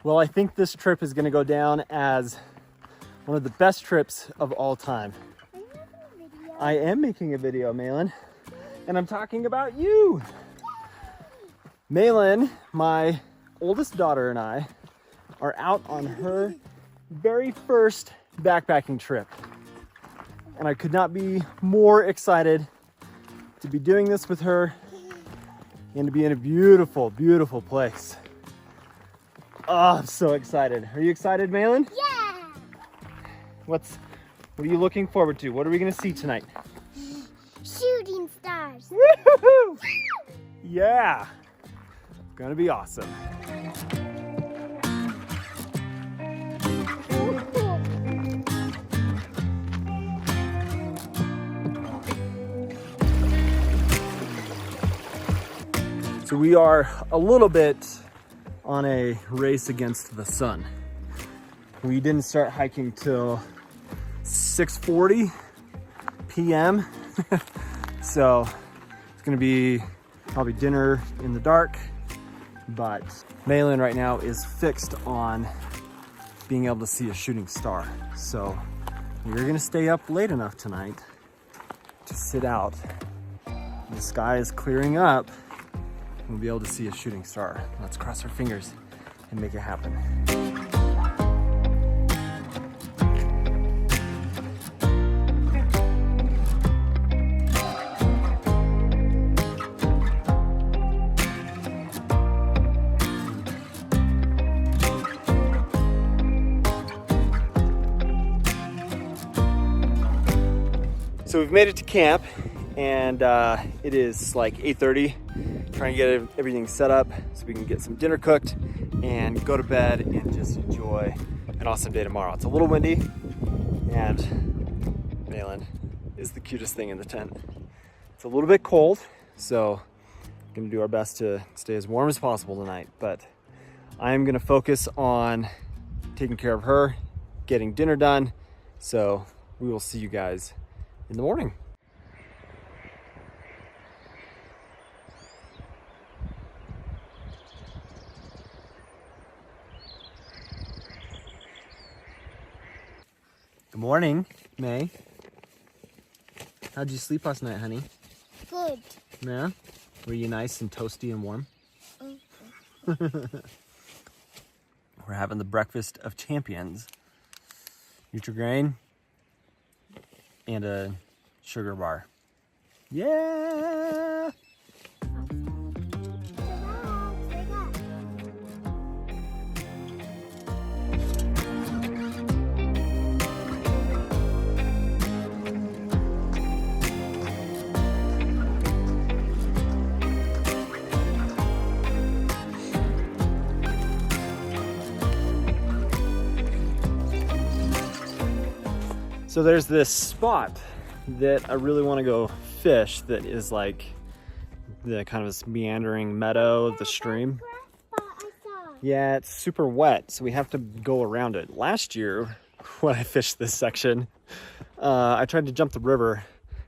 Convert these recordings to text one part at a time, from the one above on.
Well, I think this trip is gonna go down as one of the best trips of all time. Are you making a video? I am making a video, Malin, and I'm talking about you. Malin, my oldest daughter, and I are out on her very first backpacking trip. And I could not be more excited to be doing this with her and to be in a beautiful, beautiful place. Oh, I'm so excited. Are you excited, Malin? Yeah! What are you looking forward to? What are we gonna see tonight? Shooting stars. Woo-hoo-hoo! Yeah, it's gonna be awesome. So we are a little bit on a race against the sun. We didn't start hiking till 6:40 p.m. So it's gonna be probably dinner in the dark, but Malin right now is fixed on being able to see a shooting star. So we're gonna stay up late enough tonight to sit out. The sky is clearing up. We'll be able to see a shooting star. Let's cross our fingers and make it happen. So we've made it to camp, and it is like 8:30. Trying to get everything set up so we can get some dinner cooked and go to bed and just enjoy an awesome day tomorrow. It's a little windy, and Malin is the cutest thing in the tent. It's a little bit cold, so I'm gonna do our best to stay as warm as possible tonight, but I'm gonna focus on taking care of her, getting dinner done, so we will see you guys in the morning. Good morning, May. How'd you sleep last night, honey? Good. Yeah? Were you nice and toasty and warm? Okay. We're having the breakfast of champions. Nutri-Grain and a sugar bar. Yeah! So there's this spot that I really want to go fish that is like the kind of this meandering meadow of the stream. Yeah, it's super wet, so we have to go around it. Last year, when I fished this section, I tried to jump the river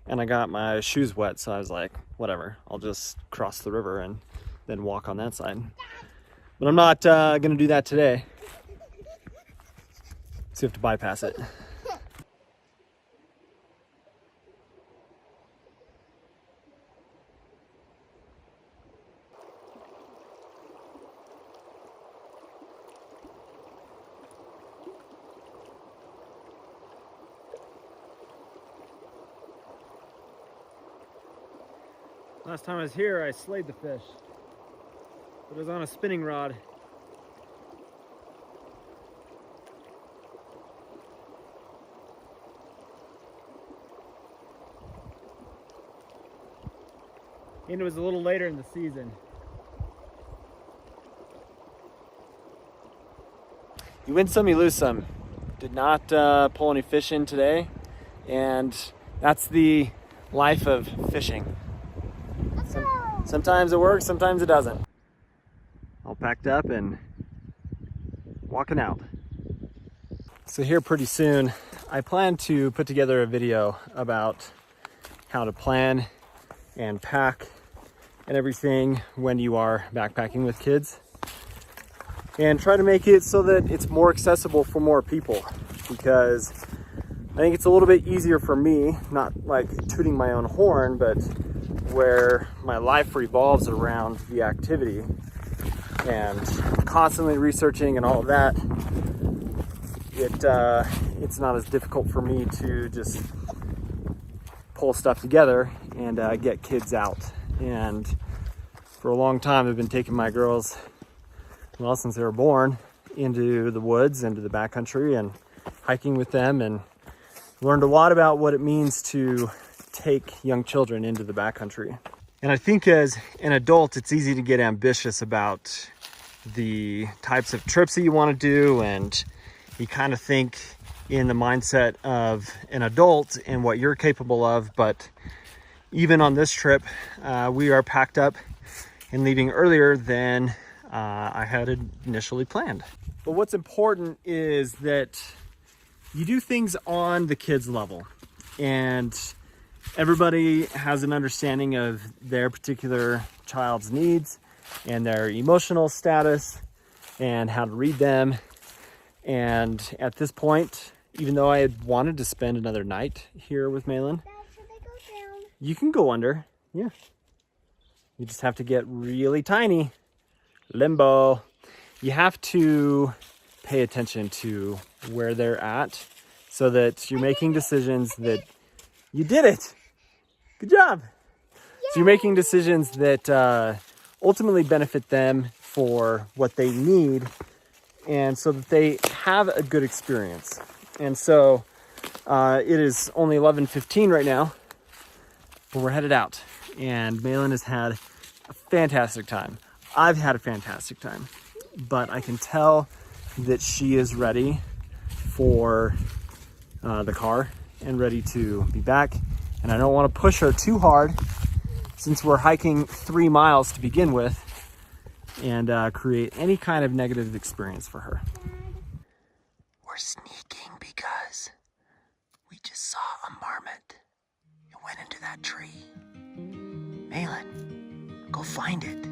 and I got my shoes wet, so I was like, whatever, I'll just cross the river and then walk on that side. But I'm not gonna do that today. So you have to bypass it. Last time I was here, I slayed the fish. It was on a spinning rod. And it was a little later in the season. You win some, you lose some. Did not pull any fish in today, and that's the life of fishing. Sometimes it works, sometimes it doesn't. All packed up and walking out. So here pretty soon, I plan to put together a video about how to plan and pack and everything when you are backpacking with kids. and try to make it so that it's more accessible for more people, because I think it's a little bit easier for me, not like tooting my own horn, but where my life revolves around the activity and constantly researching and all of that. It's not as difficult for me to just pull stuff together and get kids out. And for a long time, I've been taking my girls, well, since they were born, into the woods, into the backcountry, and hiking with them, and learned a lot about what it means to take young children into the backcountry. And I think as an adult, it's easy to get ambitious about the types of trips that you want to do, and you kind of think in the mindset of an adult and what you're capable of. But even on this trip, we are packed up and leaving earlier than I had initially planned. But what's important is that you do things on the kids' level, and everybody has an understanding of their particular child's needs and their emotional status and how to read them. And at this point, even though I had wanted to spend another night here with Malin, Dad, should I go down? you can go under. Yeah. You just have to get really tiny. Limbo. You have to pay attention to where they're at so that you're making decisions that you did it. Good job. So you're making decisions that ultimately benefit them for what they need, and so that they have a good experience. And so it is only 11:15 right now, but we're headed out. And Malin has had a fantastic time. I've had a fantastic time, but I can tell that she is ready for the car and ready to be back. And I don't want to push her too hard, since we're hiking 3 miles to begin with, and create any kind of negative experience for her. We're sneaking because we just saw a marmot. It went into that tree. Malin, go find it.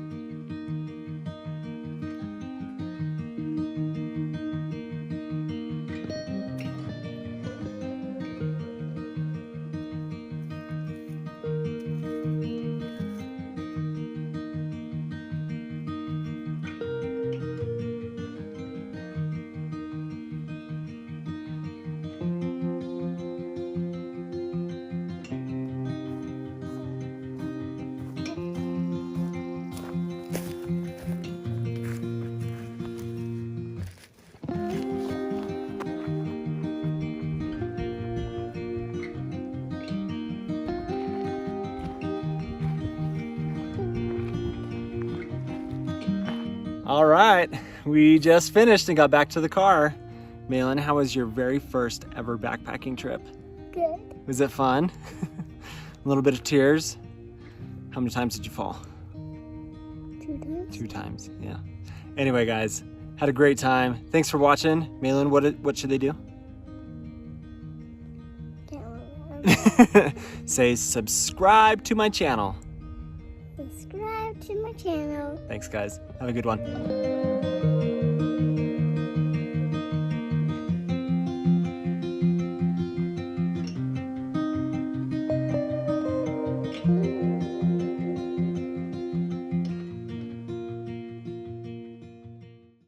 All right, we just finished and got back to the car. Malin, how was your very first ever backpacking trip? Good. Was it fun? A little bit of tears? How many times did you fall? 2 times. 2 times, yeah. Anyway, guys, had a great time. Thanks for watching. Malin, what should they do? Can't remember. Say subscribe to my channel. Subscribe to my channel. Thanks, guys. Have a good one.